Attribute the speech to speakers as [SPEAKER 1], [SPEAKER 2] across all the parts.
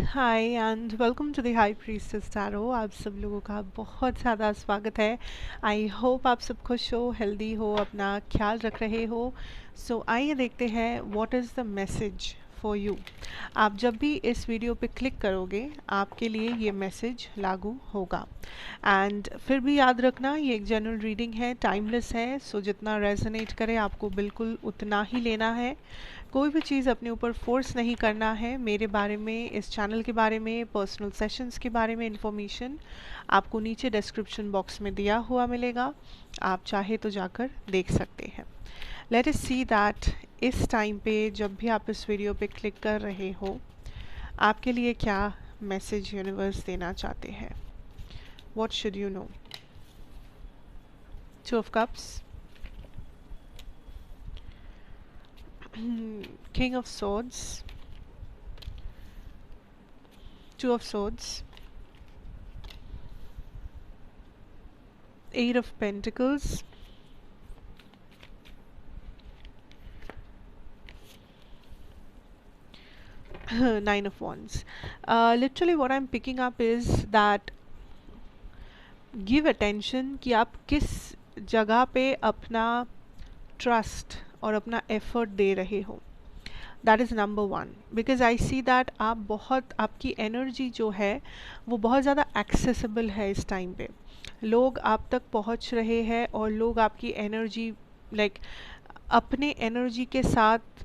[SPEAKER 1] Hi and welcome to the high priestess tarot. आप सब लोगों का बहुत ज़्यादा स्वागत है। आई होप आप सब खुश हो, हेल्दी हो, अपना ख्याल रख रहे हो। सो आइए देखते हैं what is the message for you. आप जब भी इस वीडियो पे क्लिक करोगे आपके लिए ये मैसेज लागू होगा। एंड फिर भी याद रखना ये एक जनरल रीडिंग है, टाइमलेस है। सो जितना रेजोनेट करे आपको बिल्कुल उतना ही लेना है। कोई भी चीज़ अपने ऊपर फोर्स नहीं करना है। मेरे बारे में, इस चैनल के बारे में, पर्सनल सेशंस के बारे में इंफॉर्मेशन आपको नीचे डिस्क्रिप्शन बॉक्स में दिया हुआ मिलेगा। आप चाहे तो जाकर देख सकते हैं। लेट अस सी दैट इस टाइम पे जब भी आप इस वीडियो पे क्लिक कर रहे हो आपके लिए क्या मैसेज यूनिवर्स देना चाहते हैं। What should you know. Two of cups, King of Swords, Two of Swords, Eight of Pentacles, Nine of Wands. Literally what I'm picking up is that give attention कि आप किस जगह पे अपना ट्रस्ट और अपना एफर्ट दे रहे हो। That is number one, because I see that आप बहुत, आपकी एनर्जी जो है वो बहुत ज़्यादा एक्सेसिबल है इस टाइम पे। लोग आप तक पहुंच रहे हैं और लोग आपकी एनर्जी अपने एनर्जी के साथ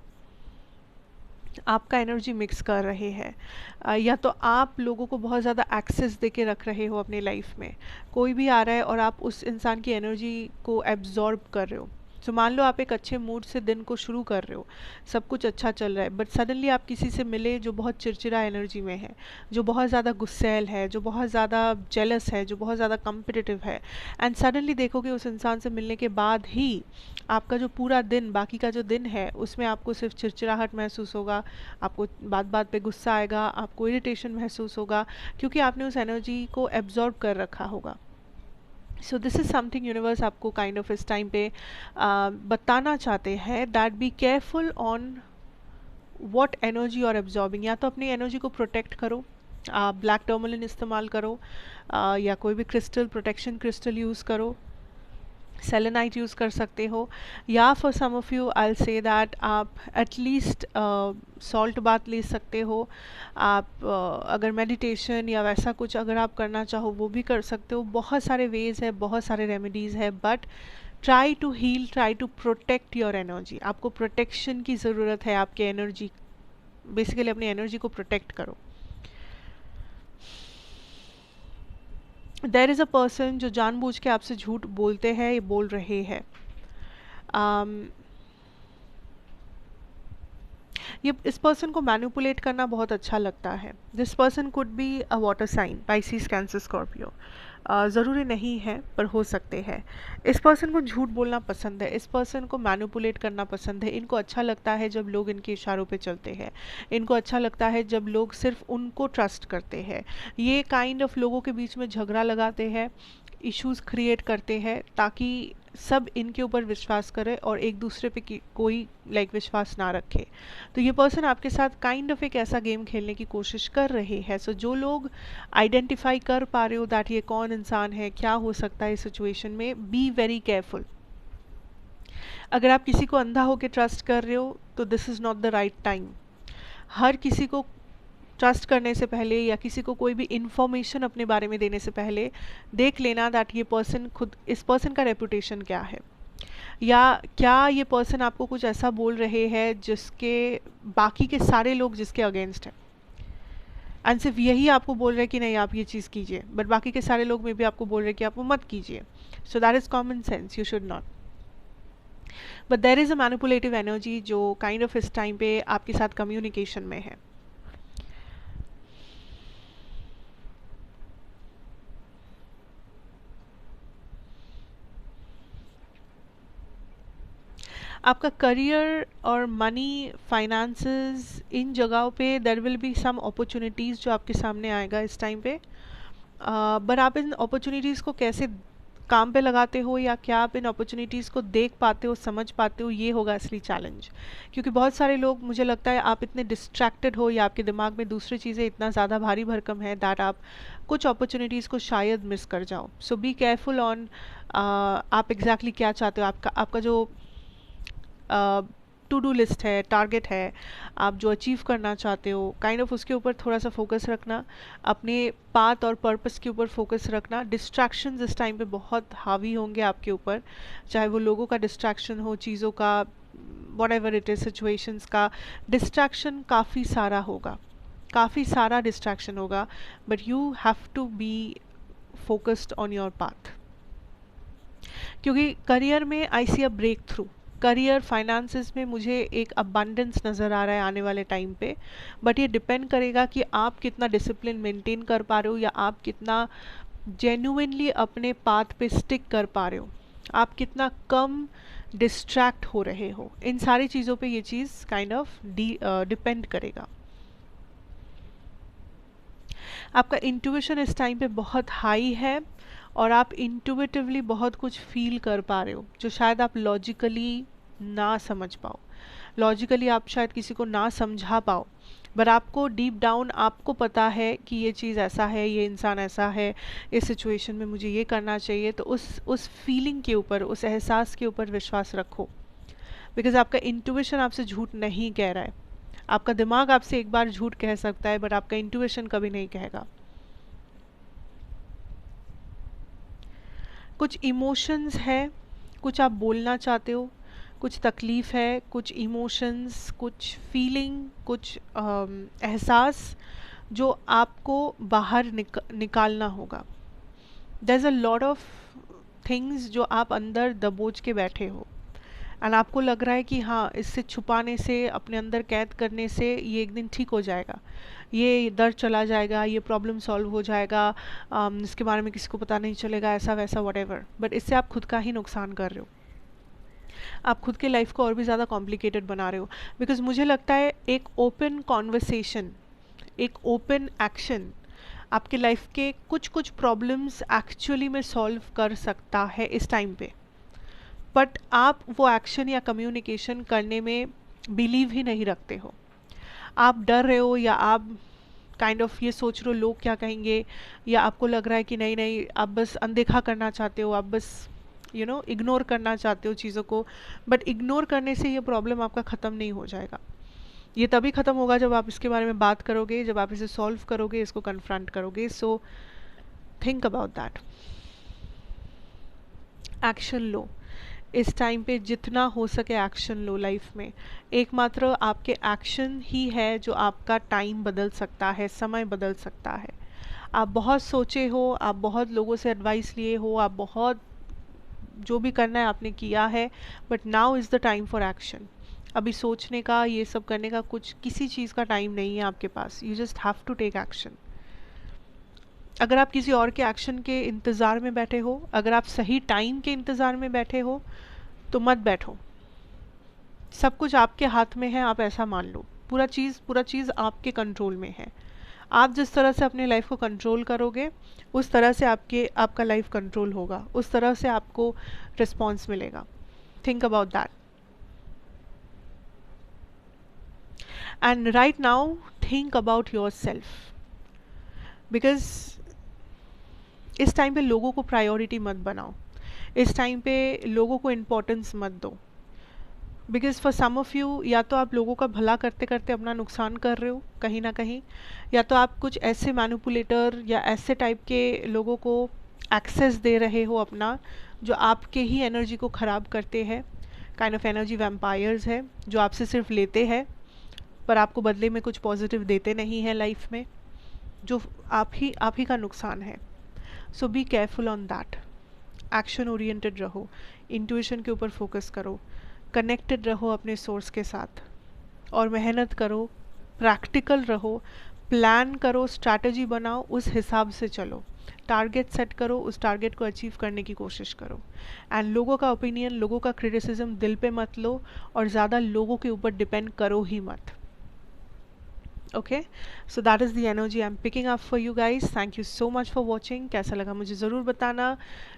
[SPEAKER 1] आपका एनर्जी मिक्स कर रहे हैं। या तो आप लोगों को बहुत ज़्यादा एक्सेस दे के रख रहे हो अपनी लाइफ में। कोई भी आ रहा है और आप उस इंसान की एनर्जी को एब्जॉर्ब कर रहे हो। तो मान लो आप एक अच्छे मूड से दिन को शुरू कर रहे हो, सब कुछ अच्छा चल रहा है, बट सडनली आप किसी से मिले जो बहुत चिड़चिड़ा एनर्जी में है, जो बहुत ज़्यादा गुस्सैल है, जो बहुत ज़्यादा जेलस है, जो बहुत ज़्यादा कम्पिटिटिव है। एंड सडनली देखोगे उस इंसान से मिलने के बाद ही आपका जो पूरा दिन, बाकी का जो दिन है, उसमें आपको सिर्फ चिड़चिड़ाहट महसूस होगा, आपको बात बात पे गुस्सा आएगा, आपको इरिटेशन महसूस होगा, क्योंकि आपने उस एनर्जी को एब्जॉर्ब कर रखा होगा। So this is something universe आपको काइंड ऑफ इस टाइम पे बताना चाहते हैं that be careful on what energy you are absorbing. या तो अपनी एनर्जी को प्रोटेक्ट करो, आप ब्लैक टर्मलिन इस्तेमाल करो, या कोई भी क्रिस्टल, प्रोटेक्शन क्रिस्टल यूज़ करो, सेलेनाइट यूज़ कर सकते हो, या for some of you I say that आप एटलीस्ट सॉल्ट बाथ ले सकते हो। आप अगर मेडिटेशन या वैसा कुछ अगर आप करना चाहो वो भी कर सकते हो। बहुत सारे वेज है, बहुत सारे रेमेडीज़ है, but try to heal, try to protect your energy. आपको प्रोटेक्शन की ज़रूरत है, आपके एनर्जी, बेसिकली अपनी एनर्जी को प्रोटेक्ट करो। देयर इज़ अ पर्सन जो जानबूझ के आपसे झूठ बोलते हैं, ये बोल रहे हैं। ये इस पर्सन को मैनिपुलेट करना बहुत अच्छा लगता है। This person could be a water sign, Pisces, Cancer, Scorpio. ज़रूरी नहीं है पर हो सकते हैं। इस पर्सन को झूठ बोलना पसंद है, इस पर्सन को मैनिपुलेट करना पसंद है। इनको अच्छा लगता है जब लोग इनके इशारों पे चलते हैं, इनको अच्छा लगता है जब लोग सिर्फ उनको ट्रस्ट करते हैं। ये काइंड ऑफ लोगों के बीच में झगड़ा लगाते हैं, इश्यूज़ क्रिएट करते हैं ताकि सब इनके ऊपर विश्वास करे और एक दूसरे पे कोई विश्वास ना रखे। तो ये पर्सन आपके साथ काइंड ऑफ एक ऐसा गेम खेलने की कोशिश कर रहे हैं। सो जो लोग आइडेंटिफाई कर पा रहे हो दैट ये कौन इंसान है, क्या हो सकता है इस सिचुएशन में, बी वेरी केयरफुल। अगर आप किसी को अंधा होकर ट्रस्ट कर रहे हो तो this is not the right time. हर किसी को ट्रस्ट करने से पहले या किसी को कोई भी इंफॉर्मेशन अपने बारे में देने से पहले देख लेना दैट ये पर्सन, खुद इस पर्सन का रेपुटेशन क्या है, या क्या ये पर्सन आपको कुछ ऐसा बोल रहे हैं जिसके बाकी के सारे लोग जिसके अगेंस्ट हैं, एंड सिर्फ यही आपको बोल रहे हैं कि नहीं आप ये चीज़ कीजिए, बट बाकी के सारे लोग में भी आपको बोल रहे हैं कि आप वो मत कीजिए। So that is common sense, you should not. But there is a manipulative energy जो काइंड ऑफ इस टाइम पे आपके साथ कम्युनिकेशन में है। आपका करियर और मनी, फाइनेंसेस, इन जगहों पे there will be some opportunities जो आपके सामने आएगा इस टाइम पे। बट आप इन अपॉर्चुनिटीज़ को कैसे काम पे लगाते हो या क्या आप इन अपॉर्चुनिटीज़ को देख पाते हो, समझ पाते हो, ये होगा असली चैलेंज। क्योंकि बहुत सारे लोग, मुझे लगता है आप इतने डिस्ट्रैक्टेड हो या आपके दिमाग में दूसरी चीज़ें इतना ज़्यादा भारी भरकम है दैट आप कुछ अपॉर्चुनिटीज़ को शायद मिस कर जाओ। सो बी केयरफुल ऑन आप एग्जैक्टली क्या चाहते हो, आपका जो टू डू लिस्ट है, टारगेट है, आप जो अचीव करना चाहते हो, काइंड ऑफ उसके ऊपर थोड़ा सा फोकस रखना, अपने पाथ और पर्पस के ऊपर फोकस रखना। डिस्ट्रैक्शंस इस टाइम पे बहुत हावी होंगे आपके ऊपर, चाहे वो लोगों का डिस्ट्रैक्शन हो, चीज़ों का, whatever it is, situations का डिस्ट्रैक्शन काफ़ी सारा होगा, काफ़ी सारा डिस्ट्रैक्शन होगा, but you have to be focused on your path. क्योंकि करियर में I see a breakthrough, career finances में मुझे एक अबंडेंस नज़र आ रहा है आने वाले टाइम पे, बट ये डिपेंड करेगा कि आप कितना डिसिप्लिन मेंटेन कर पा रहे हो या आप कितना जेन्युइनली अपने पाथ पे स्टिक कर पा रहे हो, आप कितना कम डिस्ट्रैक्ट हो रहे हो। इन सारी चीज़ों पे ये चीज़ काइंड ऑफ डिपेंड करेगा। आपका इंट्यूशन इस टाइम पे बहुत हाई है और आप इंट्यूटिवली बहुत कुछ फील कर पा रहे हो जो शायद आप लॉजिकली ना समझ पाओ, लॉजिकली आप शायद किसी को ना समझा पाओ, बट आपको डीप डाउन आपको पता है कि ये चीज़ ऐसा है, ये इंसान ऐसा है, इस सिचुएशन में मुझे ये करना चाहिए। तो उस फीलिंग के ऊपर, उस एहसास के ऊपर विश्वास रखो, बिकॉज आपका इंट्यूशन आपसे झूठ नहीं कह रहा है। आपका दिमाग आपसे एक बार झूठ कह सकता है, बट आपका इंट्यूशन कभी नहीं कहेगा। कुछ इमोशंस है, कुछ आप बोलना चाहते हो, कुछ तकलीफ़ है, कुछ इमोशंस, कुछ फीलिंग, कुछ एहसास जो आपको बाहर निकालना होगा। There is a lot of things जो आप अंदर दबोच के बैठे हो एंड आपको लग रहा है कि हाँ, इससे छुपाने से, अपने अंदर कैद करने से ये एक दिन ठीक हो जाएगा, ये दर्द चला जाएगा, ये प्रॉब्लम सॉल्व हो जाएगा, इसके बारे में किसी को पता नहीं चलेगा, ऐसा वैसा वटेवर। बट इससे आप खुद का ही नुकसान कर रहे हो, आप खुद के लाइफ को और भी ज़्यादा कॉम्प्लिकेटेड बना रहे हो। बिकॉज मुझे लगता है एक ओपन कॉन्वर्सेशन, एक ओपन एक्शन आपके लाइफ के कुछ कुछ प्रॉब्लम्स एक्चुअली में सॉल्व कर सकता है इस टाइम पे, बट आप वो एक्शन या कम्युनिकेशन करने में बिलीव ही नहीं रखते हो। आप डर रहे हो या आप काइंड ऑफ ये सोच रहे हो लोग क्या कहेंगे, या आपको लग रहा है कि नहीं नहीं, आप बस अनदेखा करना चाहते हो, आप बस इग्नोर करना चाहते हो चीज़ों को। बट इग्नोर करने से ये प्रॉब्लम आपका ख़त्म नहीं हो जाएगा। ये तभी ख़त्म होगा जब आप इसके बारे में बात करोगे, जब आप इसे सॉल्व करोगे, इसको कन्फ्रंट करोगे। So think about that, action लो। इस टाइम पे जितना हो सके एक्शन लो लाइफ में। एकमात्र आपके एक्शन ही है जो आपका टाइम बदल सकता है, समय बदल सकता है। आप बहुत सोचे हो, आप बहुत लोगों से एडवाइस लिए हो, आप बहुत जो भी करना है आपने किया है, but now is the time for action. अभी सोचने का, ये सब करने का कुछ किसी चीज़ का टाइम नहीं है आपके पास। You just have to take action. अगर आप किसी और के एक्शन के इंतज़ार में बैठे हो, अगर आप सही टाइम के इंतज़ार में बैठे हो, तो मत बैठो। सब कुछ आपके हाथ में है, आप ऐसा मान लो। पूरा चीज़ आपके कंट्रोल में है। आप जिस तरह से अपने लाइफ को कंट्रोल करोगे, उस तरह से आपका लाइफ कंट्रोल होगा, उस तरह से आपको रिस्पॉन्स मिलेगा। Think about that. And right now think about your self, because इस टाइम पे लोगों को प्रायोरिटी मत बनाओ, इस टाइम पे लोगों को इम्पोर्टेंस मत दो। Because for some of you, या तो आप लोगों का भला करते करते अपना नुकसान कर रहे हो कहीं ना कहीं, या तो आप कुछ ऐसे मैनिपुलेटर या ऐसे टाइप के लोगों को एक्सेस दे रहे हो अपना, जो आपके ही एनर्जी को ख़राब करते हैं। काइंड ऑफ एनर्जी वैम्पायर्स है, जो आपसे सिर्फ लेते हैं पर आपको बदले में कुछ पॉजिटिव देते नहीं है लाइफ में, जो आप ही का नुकसान है। So be careful on that. Action oriented रहो, इंट्यूशन के ऊपर फोकस करो, कनेक्टेड रहो अपने सोर्स के साथ, और मेहनत करो, प्रैक्टिकल रहो, प्लान करो, स्ट्रैटेजी बनाओ, उस हिसाब से चलो, टारगेट सेट करो, उस टारगेट को अचीव करने की कोशिश करो। एंड लोगों का ओपिनियन, लोगों का क्रिटिसिज्म दिल पे मत लो, और ज़्यादा लोगों के ऊपर डिपेंड करो ही मत। Okay, so that is the energy I am picking up for you guys. Thank you so much for watching. कैसा लगा मुझे ज़रूर बताना.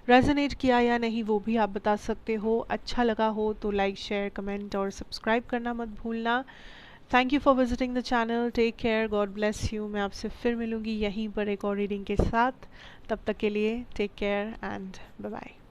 [SPEAKER 1] रेजोनेट किया या नहीं वो भी आप बता सकते हो. अच्छा लगा हो तो लाइक, शेयर, कमेंट और सब्सक्राइब करना मत भूलना. Thank you for visiting the channel. Take care. God bless you. मैं आपसे फिर मिलूँगी यहीं पर एक और रीडिंग के साथ. तब तक के लिए take care and bye bye.